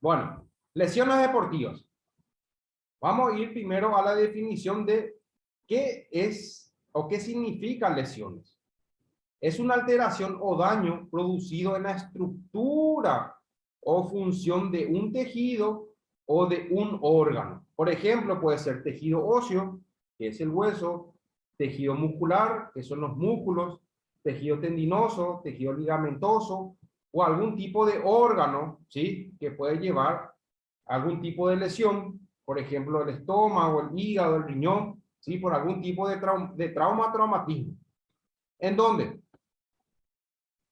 Bueno, lesiones deportivas. Vamos a ir primero a la definición de qué es o qué significan lesiones. Es una alteración o daño producido en la estructura o función de un tejido o de un órgano. Por ejemplo, puede ser tejido óseo, que es el hueso, tejido muscular, que son los músculos, tejido tendinoso, tejido ligamentoso, o algún tipo de órgano, ¿sí? Que puede llevar algún tipo de lesión, por ejemplo, el estómago, el hígado, el riñón, ¿sí? Por algún tipo de traumatismo. ¿En dónde?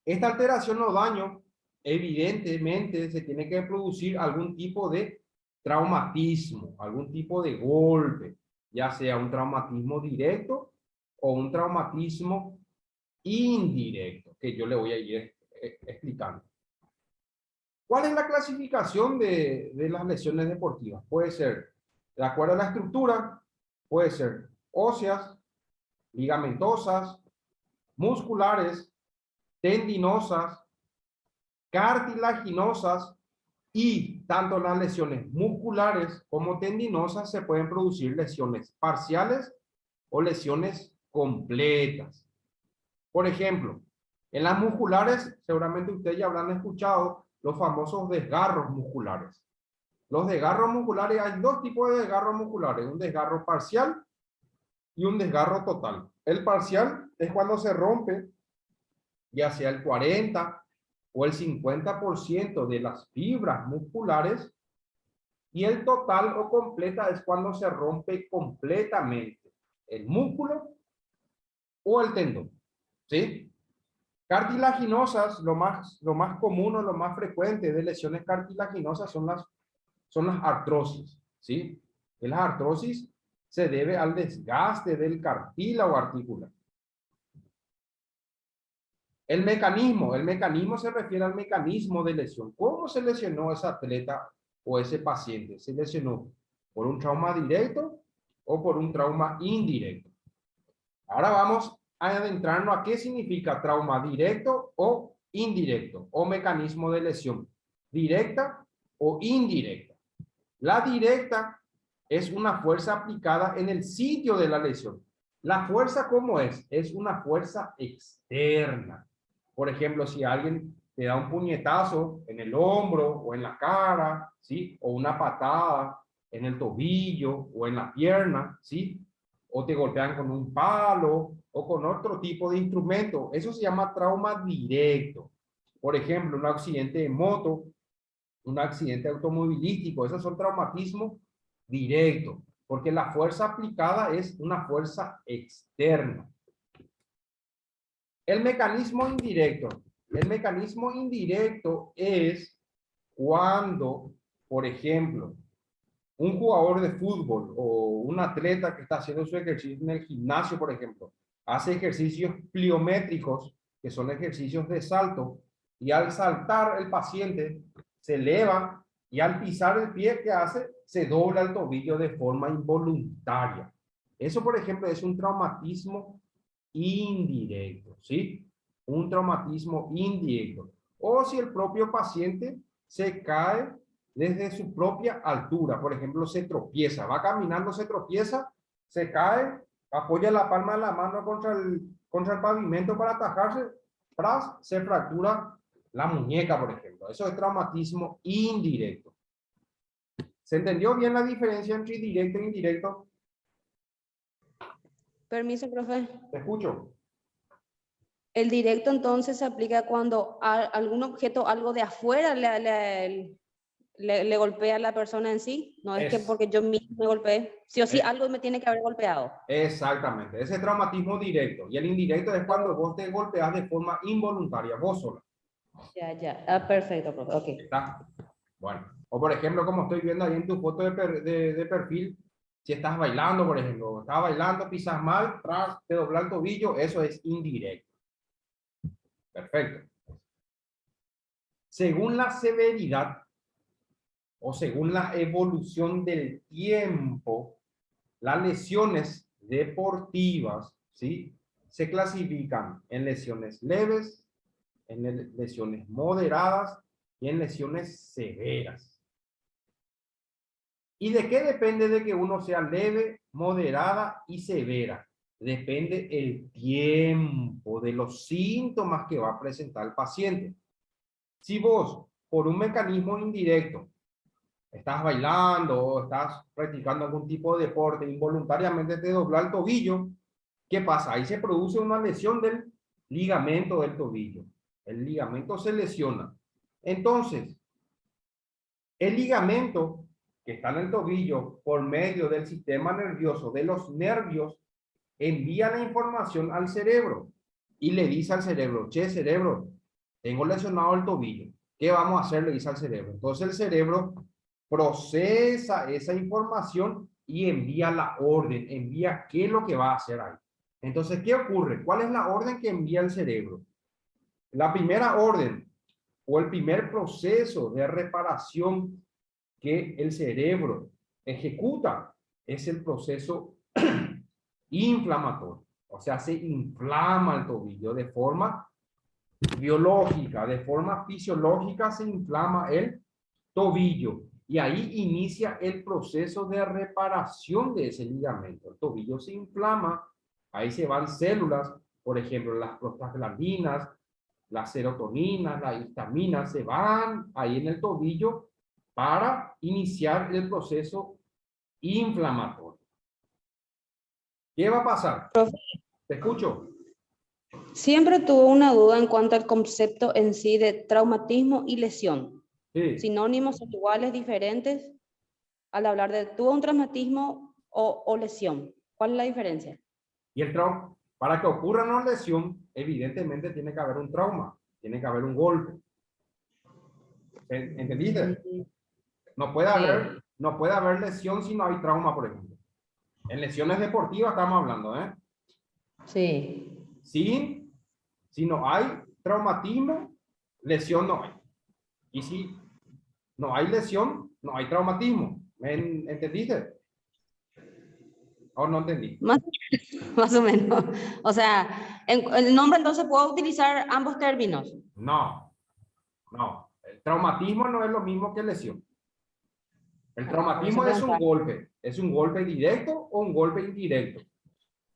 Esta alteración o daño, evidentemente, se tiene que producir algún tipo de traumatismo, algún tipo de golpe, ya sea un traumatismo directo o un traumatismo indirecto, que yo le voy a ir explicando. ¿Cuál es la clasificación de las lesiones deportivas? Puede ser, de acuerdo a la estructura, puede ser óseas, ligamentosas, musculares, tendinosas, cartilaginosas, y tanto las lesiones musculares como tendinosas se pueden producir lesiones parciales o lesiones completas. Por ejemplo, en las musculares, seguramente ustedes ya habrán escuchado los famosos desgarros musculares. Los desgarros musculares, hay dos tipos de desgarros musculares, un desgarro parcial y un desgarro total. El parcial es cuando se rompe ya sea el 40 o el 50% de las fibras musculares, y el total o completa es cuando se rompe completamente el músculo o el tendón, ¿sí? Cartilaginosas, lo más común o lo más frecuente de lesiones cartilaginosas son las artrosis, ¿sí? Y las artrosis se debe al desgaste del cartílago articular. El mecanismo se refiere al mecanismo de lesión. ¿Cómo se lesionó ese atleta o ese paciente? ¿Se lesionó por un trauma directo o por un trauma indirecto? Ahora vamos a adentrarnos a qué significa trauma directo o indirecto, o mecanismo de lesión, directa o indirecta. La directa es una fuerza aplicada en el sitio de la lesión. La fuerza, ¿cómo es? Es una fuerza externa. Por ejemplo, si alguien te da un puñetazo en el hombro o en la cara, ¿sí? O una patada en el tobillo o en la pierna, ¿sí? O te golpean con un palo o con otro tipo de instrumento. Eso se llama trauma directo. Por ejemplo, un accidente de moto, un accidente automovilístico, esos son traumatismos directos, porque la fuerza aplicada es una fuerza externa. El mecanismo indirecto. El mecanismo indirecto es cuando, por ejemplo, un jugador de fútbol o un atleta que está haciendo su ejercicio en el gimnasio, por ejemplo, hace ejercicios pliométricos, que son ejercicios de salto, y al saltar el paciente se eleva y al pisar el pie que hace, se dobla el tobillo de forma involuntaria. Eso, por ejemplo, es un traumatismo indirecto, ¿sí? Un traumatismo indirecto. O si el propio paciente se cae desde su propia altura, por ejemplo, se tropieza, va caminando, se tropieza, se cae, apoya la palma de la mano contra el pavimento para atajarse, se fractura la muñeca, por ejemplo. Eso es traumatismo indirecto. ¿Se entendió bien la diferencia entre directo e indirecto? Permiso, profe. Te escucho. El directo entonces se aplica cuando algún objeto, algo de afuera le golpea a la persona en sí. No es que porque yo mismo me golpeé. Sí o sí, algo me tiene que haber golpeado. Exactamente. Ese es traumatismo directo. Y el indirecto es cuando vos te golpeas de forma involuntaria, vos sola. Ya. Ah, perfecto, profe. Ok. ¿Está? Bueno. O por ejemplo, como estoy viendo ahí en tu foto de perfil, si estás bailando, por ejemplo, estás bailando, pisas mal, te doblas el tobillo, eso es indirecto. Perfecto. Según la severidad o según la evolución del tiempo, las lesiones deportivas, ¿sí? Se clasifican en lesiones leves, en lesiones moderadas y en lesiones severas. ¿Y de qué depende de que uno sea leve, moderada y severa? Depende el tiempo de los síntomas que va a presentar el paciente. Si vos, por un mecanismo indirecto, estás bailando o estás practicando algún tipo de deporte, involuntariamente te dobla el tobillo, ¿qué pasa? Ahí se produce una lesión del ligamento del tobillo. El ligamento se lesiona. Entonces, el ligamento que está en el tobillo, por medio del sistema nervioso, de los nervios, envía la información al cerebro y le dice al cerebro, che, cerebro, tengo lesionado el tobillo. ¿Qué vamos a hacer? Le dice al cerebro. Entonces el cerebro procesa esa información y envía la orden, envía qué es lo que va a hacer ahí. Entonces, ¿qué ocurre? ¿Cuál es la orden que envía el cerebro? La primera orden o el primer proceso de reparación que el cerebro ejecuta es el proceso inflamatorio. O sea, se inflama el tobillo de forma biológica, de forma fisiológica se inflama el tobillo. Y ahí inicia el proceso de reparación de ese ligamento. El tobillo se inflama, ahí se van células, por ejemplo, las prostaglandinas, las serotoninas, las histaminas, se van ahí en el tobillo para iniciar el proceso inflamatorio. ¿Qué va a pasar? Profe, Te escucho. siempre tuve una duda en cuanto al concepto en sí de traumatismo y lesión. Sí. Sinónimos son iguales, diferentes, al hablar de tuvo un traumatismo o lesión. ¿Cuál es la diferencia? Y el trauma, para que ocurra una lesión, evidentemente tiene que haber un trauma, tiene que haber un golpe. ¿Entendiste? No puede haber, Sí. no puede haber lesión si no hay trauma, por ejemplo. En lesiones deportivas estamos hablando, ¿eh? Sí. Si no hay traumatismo, lesión no hay. Y si no hay lesión, no hay traumatismo. ¿Entendiste? ¿O no entendí? Más o menos. O sea, en el nombre entonces puedo utilizar ambos términos. No, no. El traumatismo no es lo mismo que lesión. El Por eso traumatismo preguntaba. es un golpe directo o un golpe indirecto.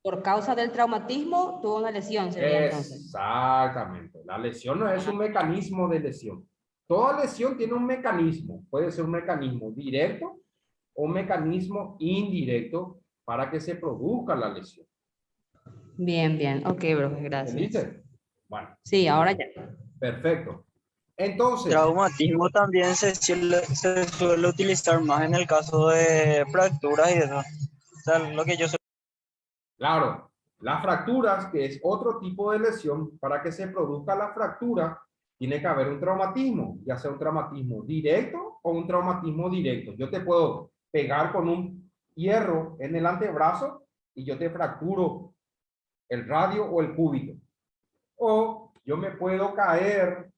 Por causa del traumatismo tuvo una lesión, sería entonces. Exactamente. La lesión no es Ah, un mecanismo de lesión. Toda lesión tiene un mecanismo. Puede ser un mecanismo directo o un mecanismo indirecto para que se produzca la lesión. bien, bien. Ok, bro, gracias. ¿Entendiste? Bueno, Sí, ahora ya. perfecto. Entonces, Traumatismo también se suele utilizar más en el caso de fracturas y eso. O sea, lo que yo sé. claro, las fracturas, que es otro tipo de lesión, para que se produzca la fractura, tiene que haber un traumatismo, ya sea un traumatismo directo o un traumatismo directo. Yo te puedo pegar con un hierro en el antebrazo y yo te fracturo el radio o el cúbito. O yo me puedo caer,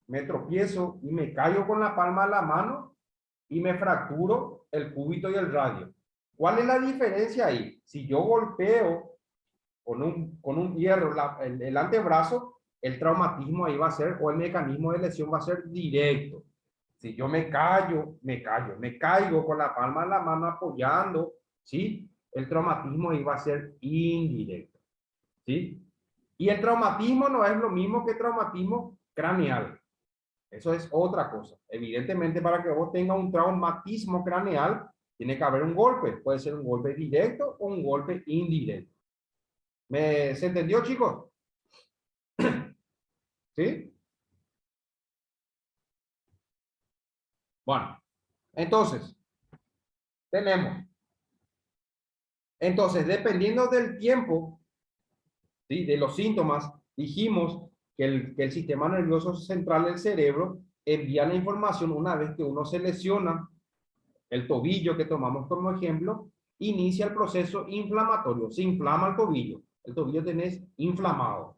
me tropiezo y me caigo con la palma de la mano y me fracturo el cúbito y el radio. ¿Cuál es la diferencia ahí? Si yo golpeo con un hierro el antebrazo, el traumatismo ahí va a ser, o el mecanismo de lesión va a ser directo. Si yo me caigo con la palma de la mano apoyando, ¿sí? El traumatismo ahí va a ser indirecto, ¿sí? Y el traumatismo no es lo mismo que traumatismo craneal. Eso es otra cosa. Evidentemente, para que vos tengas un traumatismo craneal, tiene que haber un golpe. Puede ser un golpe directo o un golpe indirecto. ¿Se entendió, chicos? ¿Sí? Bueno, entonces, tenemos. Entonces, dependiendo del tiempo, ¿sí? De los síntomas, dijimos que el sistema nervioso central del cerebro envía la información una vez que uno se lesiona, el tobillo que tomamos como ejemplo, inicia el proceso inflamatorio. Se inflama el tobillo tenés inflamado.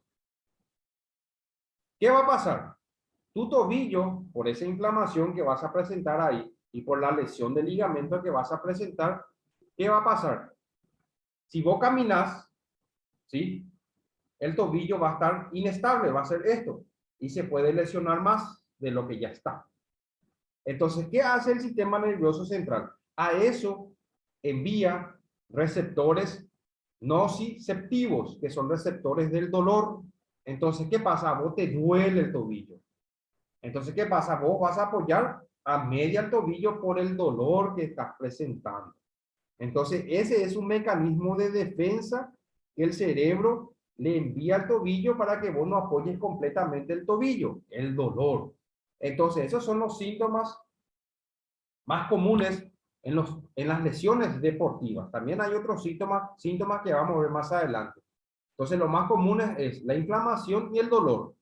¿Qué va a pasar? Tu tobillo, por esa inflamación que vas a presentar ahí y por la lesión de ligamento que vas a presentar, ¿qué va a pasar? Si vos caminas, ¿sí? El tobillo va a estar inestable, va a ser esto, y se puede lesionar más de lo que ya está. Entonces, ¿qué hace el sistema nervioso central? A eso envía receptores nociceptivos, que son receptores del dolor. Entonces, ¿qué pasa? A vos te duele el tobillo. Entonces, ¿qué pasa? Vos vas a apoyar a media el tobillo por el dolor que estás presentando. Entonces, ese es un mecanismo de defensa que el cerebro le envía al tobillo para que vos no apoyes completamente el tobillo, el dolor. Entonces, esos son los síntomas más comunes en las lesiones deportivas. También hay otros síntomas que vamos a ver más adelante. Entonces, lo más común es la inflamación y el dolor.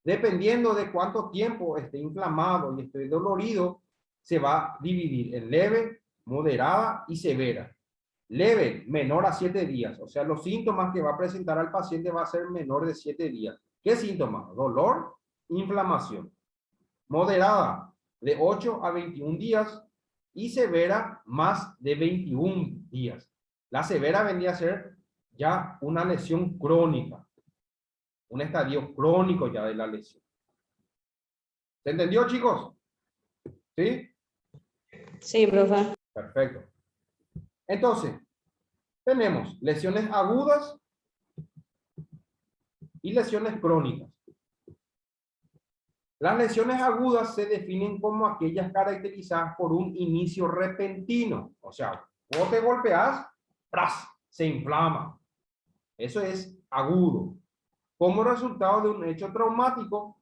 Dependiendo de cuánto tiempo esté inflamado y esté dolorido, se va a dividir en leve, moderada y severa. Leve, menor a 7 días. O sea, los síntomas que va a presentar al paciente va a ser menor de 7 días. ¿Qué síntomas? Dolor, inflamación. Moderada, de 8 a 21 días. Y severa, más de 21 días. La severa vendría a ser ya una lesión crónica. Un estadio crónico ya de la lesión. ¿Se entendió, chicos? ¿Sí? Sí, profe. Perfecto. Entonces, tenemos lesiones agudas y lesiones crónicas. Las lesiones agudas se definen como aquellas caracterizadas por un inicio repentino. O sea, vos te golpeás, ¡pras!, se inflama. Eso es agudo. Como resultado de un hecho traumático,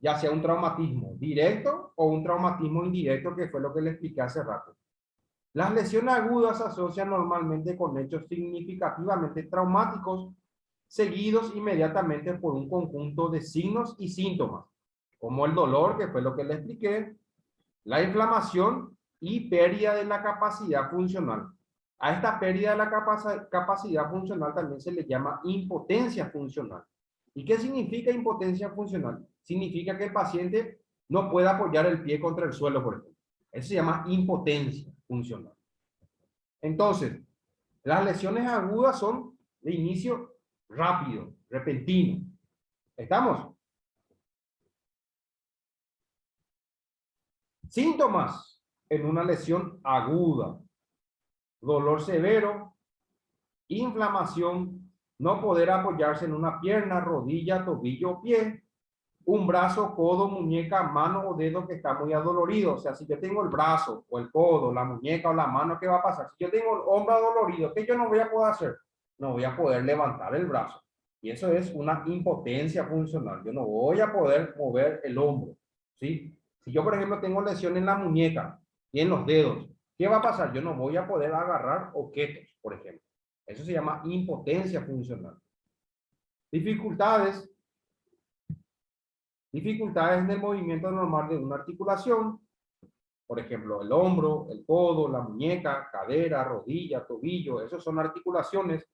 ya sea un traumatismo directo o un traumatismo indirecto, que fue lo que le expliqué hace rato. Las lesiones agudas se asocian normalmente con hechos significativamente traumáticos, seguidos inmediatamente por un conjunto de signos y síntomas, como el dolor, que fue lo que le expliqué, la inflamación y pérdida de la capacidad funcional. A esta pérdida de la capacidad funcional también se le llama impotencia funcional. ¿Y qué significa impotencia funcional? Significa que el paciente no puede apoyar el pie contra el suelo, por ejemplo. Eso se llama impotencia funcional. Entonces, las lesiones agudas son de inicio rápido, repentino. ¿Estamos? Síntomas en una lesión aguda: dolor severo, inflamación, no poder apoyarse en una pierna, rodilla, tobillo o pie, un brazo, codo, muñeca, mano o dedo que está muy adolorido. O sea, si yo tengo el brazo o el codo, la muñeca o la mano, ¿qué va a pasar? Si yo tengo el hombro adolorido, ¿qué yo no voy a poder hacer? No voy a poder levantar el brazo. Y eso es una impotencia funcional. Yo no voy a poder mover el hombro, ¿sí? Si yo, por ejemplo, tengo lesión en la muñeca y en los dedos, ¿qué va a pasar? Yo no voy a poder agarrar objetos, por ejemplo. Eso se llama impotencia funcional. Dificultades en el movimiento normal de una articulación, por ejemplo, el hombro, el codo, la muñeca, cadera, rodilla, tobillo, esos son articulaciones.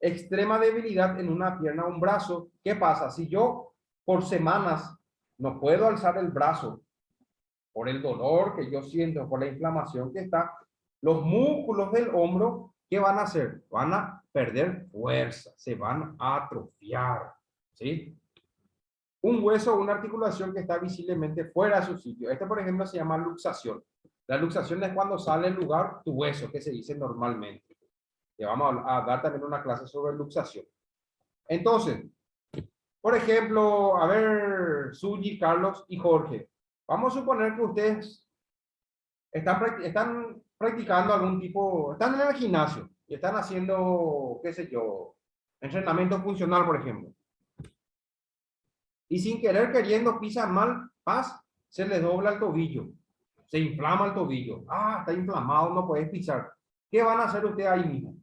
Extrema debilidad en una pierna o un brazo. ¿Qué pasa? Si yo por semanas no puedo alzar el brazo por el dolor que yo siento, por la inflamación que está, los músculos del hombro, ¿qué van a hacer? Van a perder fuerza, se van a atrofiar, ¿sí? Un hueso o una articulación que está visiblemente fuera de su sitio. Este, por ejemplo, se llama luxación. La luxación es cuando sale del lugar tu hueso, que se dice normalmente. Le vamos a dar también una clase sobre luxación. Entonces, por ejemplo, a ver, Suji, Carlos y Jorge. Vamos a suponer que ustedes están practicando algún tipo, están en el gimnasio y están haciendo, qué sé yo, entrenamiento funcional, por ejemplo. Y sin querer queriendo pisan mal, se les dobla el tobillo, se inflama el tobillo. Ah, está inflamado, no puedes pisar. ¿Qué van a hacer ustedes ahí mismo?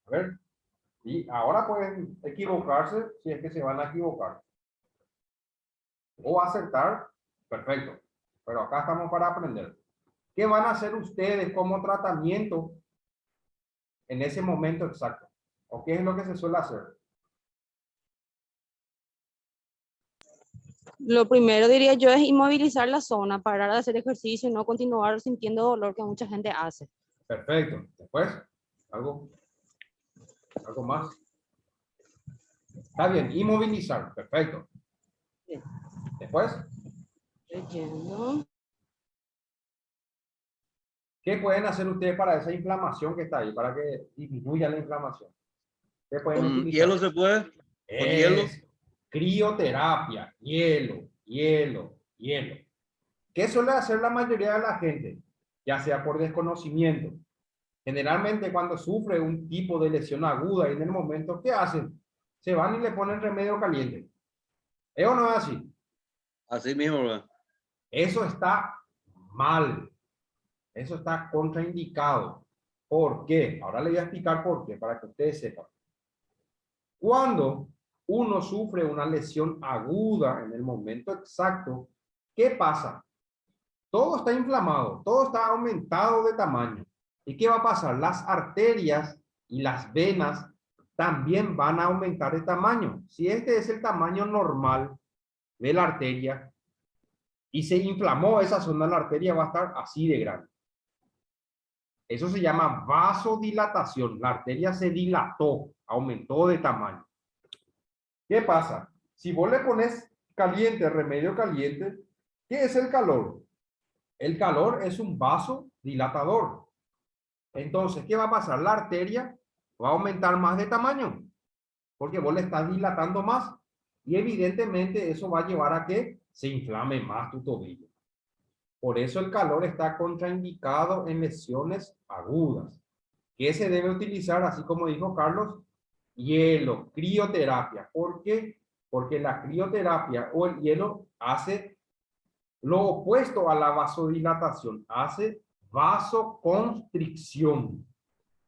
A ver, y ahora pueden equivocarse si es que se van a equivocar. O acertar, perfecto. Pero acá estamos para aprender. ¿Qué van a hacer ustedes como tratamiento en ese momento exacto? ¿O qué es lo que se suele hacer? Lo primero diría yo es inmovilizar la zona, parar de hacer ejercicio y no continuar sintiendo dolor que mucha gente hace. Perfecto. Después, algo más. Está bien, inmovilizar. Perfecto. Bien. Después, Leyendo. ¿Qué pueden hacer ustedes para esa inflamación que está ahí? Para que disminuya la inflamación. ¿Qué pueden ¿Con utilizar? hielo se puede? ¿Con hielo? Es crioterapia, hielo, hielo, hielo. ¿Qué suele hacer la mayoría de la gente? Ya sea por desconocimiento. Generalmente cuando sufre un tipo de lesión aguda y en el momento, ¿qué hacen? Se van y le ponen remedio caliente. ¿Es o no es así? Así mismo, ¿verdad? Eso está mal. Eso está contraindicado. ¿Por qué? Ahora le voy a explicar por qué, para que ustedes sepan. Cuando uno sufre una lesión aguda en el momento exacto, ¿qué pasa? Todo está inflamado, todo está aumentado de tamaño. ¿Y qué va a pasar? Las arterias y las venas también van a aumentar de tamaño. Si este es el tamaño normal de la arteria y se inflamó esa zona de la arteria, va a estar así de grande. Eso se llama vasodilatación. La arteria se dilató, aumentó de tamaño. ¿Qué pasa? Si vos le pones caliente, remedio caliente, ¿qué es el calor? El calor es un vasodilatador. Entonces, ¿qué va a pasar? La arteria va a aumentar más de tamaño, porque vos le estás dilatando más. Y evidentemente eso va a llevar a que se inflame más tu tobillo. Por eso el calor está contraindicado en lesiones agudas. ¿Qué se debe utilizar? Así como dijo Carlos, hielo, crioterapia. ¿Por qué? Porque la crioterapia o el hielo hace lo opuesto a la vasodilatación, hace vasoconstricción.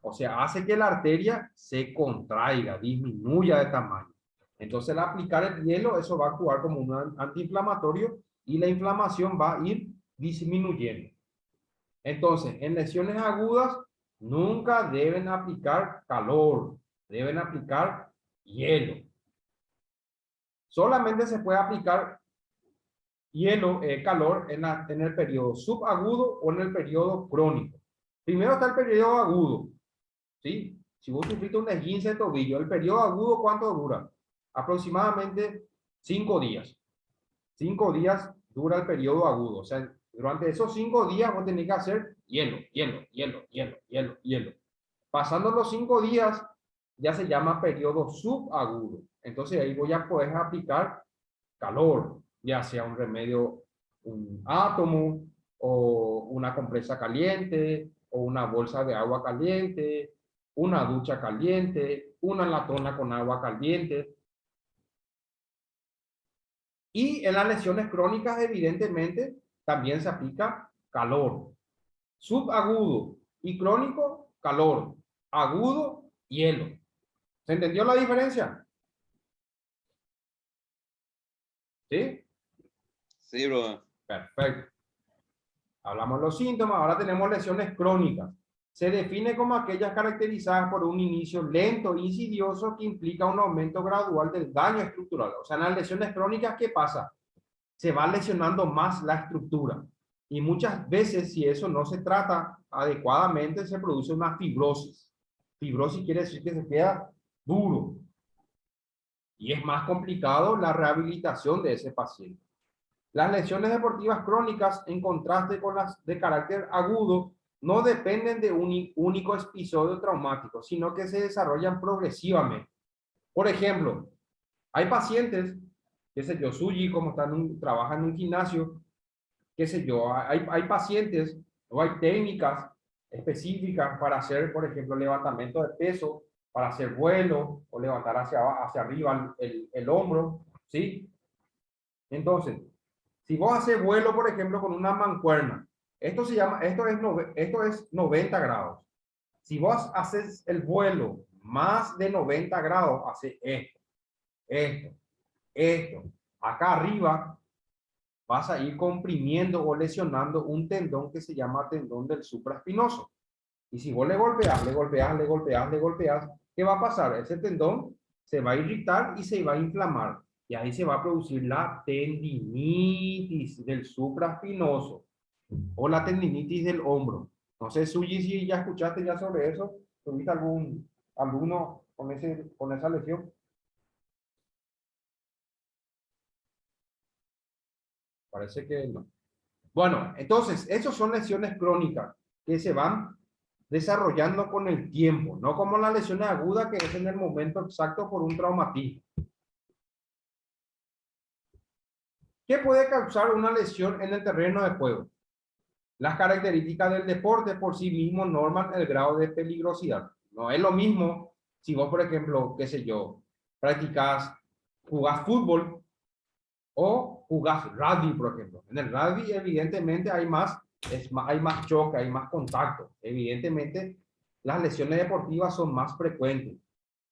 O sea, hace que la arteria se contraiga, disminuya de tamaño. Entonces, al aplicar el hielo, eso va a actuar como un antiinflamatorio y la inflamación va a ir disminuyendo. Entonces, en lesiones agudas, nunca deben aplicar calor, deben aplicar hielo. Solamente se puede aplicar hielo, calor en el periodo subagudo o en el periodo crónico. Primero está el periodo agudo, ¿sí? Si vos sufriste un esguince de tobillo, el periodo agudo, ¿cuánto dura? Aproximadamente 5 días. 5 días dura el periodo agudo. O sea, durante esos 5 días vos tenés que hacer hielo, hielo, hielo, hielo, hielo, hielo. Pasando los 5 días, ya se llama periodo subagudo. Entonces ahí voy a poder aplicar calor, ya sea un remedio, un átomo, o una compresa caliente, o una bolsa de agua caliente, una ducha caliente, una latona con agua caliente. Y en las lesiones crónicas, evidentemente, también se aplica calor. Subagudo y crónico, calor. Agudo, hielo. ¿Se entendió la diferencia? ¿Sí? Sí, bro. Perfecto. Hablamos de los síntomas, ahora tenemos lesiones crónicas. Se define como aquellas caracterizadas por un inicio lento e insidioso que implica un aumento gradual del daño estructural. O sea, en las lesiones crónicas, ¿qué pasa? Se va lesionando más la estructura. Y muchas veces, si eso no se trata adecuadamente, se produce una fibrosis. Fibrosis quiere decir que se queda duro. Y es más complicado la rehabilitación de ese paciente. Las lesiones deportivas crónicas, en contraste con las de carácter agudo, no dependen de un único episodio traumático, sino que se desarrollan progresivamente. Por ejemplo, hay pacientes, qué sé yo, Suji, como trabaja en un gimnasio, qué sé yo, hay pacientes o hay técnicas específicas para hacer, por ejemplo, levantamiento de peso, para hacer vuelo o levantar hacia arriba el hombro, ¿sí? Entonces, si vos haces vuelo, por ejemplo, con una mancuerna, esto es 90 grados. Si vos haces el vuelo más de 90 grados, hace esto, esto, esto. Acá arriba vas a ir comprimiendo o lesionando un tendón que se llama tendón del supraespinoso. Y si vos le golpeas, le golpeas, le golpeas, le golpeas, ¿qué va a pasar? Ese tendón se va a irritar y se va a inflamar. Y ahí se va a producir la tendinitis del supraespinoso o la tendinitis del hombro. No sé, Suji, si ya escuchaste ya sobre eso, ¿tuviste alguno con esa lesión? Parece que no. Bueno, entonces, esas son lesiones crónicas que se van desarrollando con el tiempo, no como las lesiones agudas que es en el momento exacto por un traumatismo. ¿Qué puede causar una lesión en el terreno de juego? Las características del deporte por sí mismo norman el grado de peligrosidad. No es lo mismo si vos, por ejemplo, qué sé yo, jugás fútbol o jugás rugby, por ejemplo. En el rugby, evidentemente, hay más choque, hay más contacto. Evidentemente, las lesiones deportivas son más frecuentes.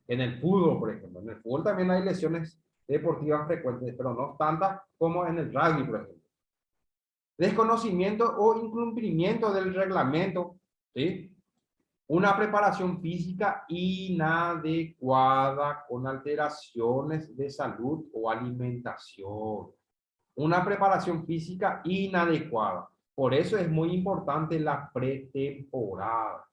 En el fútbol, por ejemplo. En el fútbol también hay lesiones deportivas frecuentes, pero no tantas como en el rugby, por ejemplo. Desconocimiento o incumplimiento del reglamento, ¿sí? Una preparación física inadecuada con alteraciones de salud o alimentación. Una preparación física inadecuada. Por eso es muy importante la pretemporada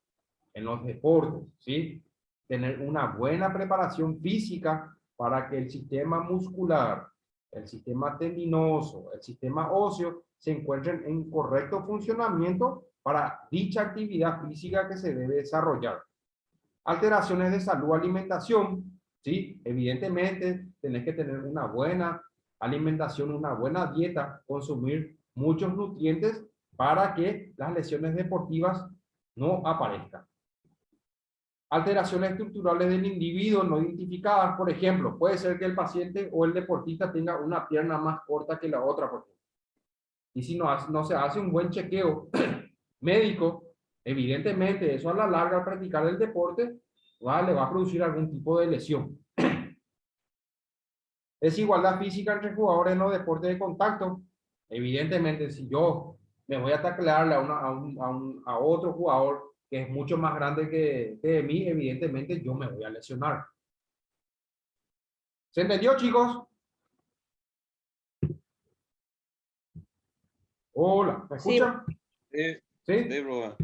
en los deportes, ¿sí? Tener una buena preparación física para que el sistema muscular, el sistema tendinoso, el sistema óseo se encuentren en correcto funcionamiento para dicha actividad física que se debe desarrollar. Alteraciones de salud, alimentación, ¿sí? Evidentemente, tenés que tener una buena alimentación, una buena dieta, consumir muchos nutrientes para que las lesiones deportivas no aparezcan. Alteraciones estructurales del individuo no identificadas, por ejemplo, puede ser que el paciente o el deportista tenga una pierna más corta que la otra, por ejemplo. Y si no se hace un buen chequeo médico, evidentemente eso a la larga al practicar el deporte le va a producir algún tipo de lesión. Desigualdad física entre jugadores en los deportes de contacto. Evidentemente, si yo me voy a taclearle a otro jugador que es mucho más grande que mí, evidentemente yo me voy a lesionar. ¿Se entendió, chicos? Hola, ¿me Sí, escuchan? Sí, ¿Sí? sí, bro.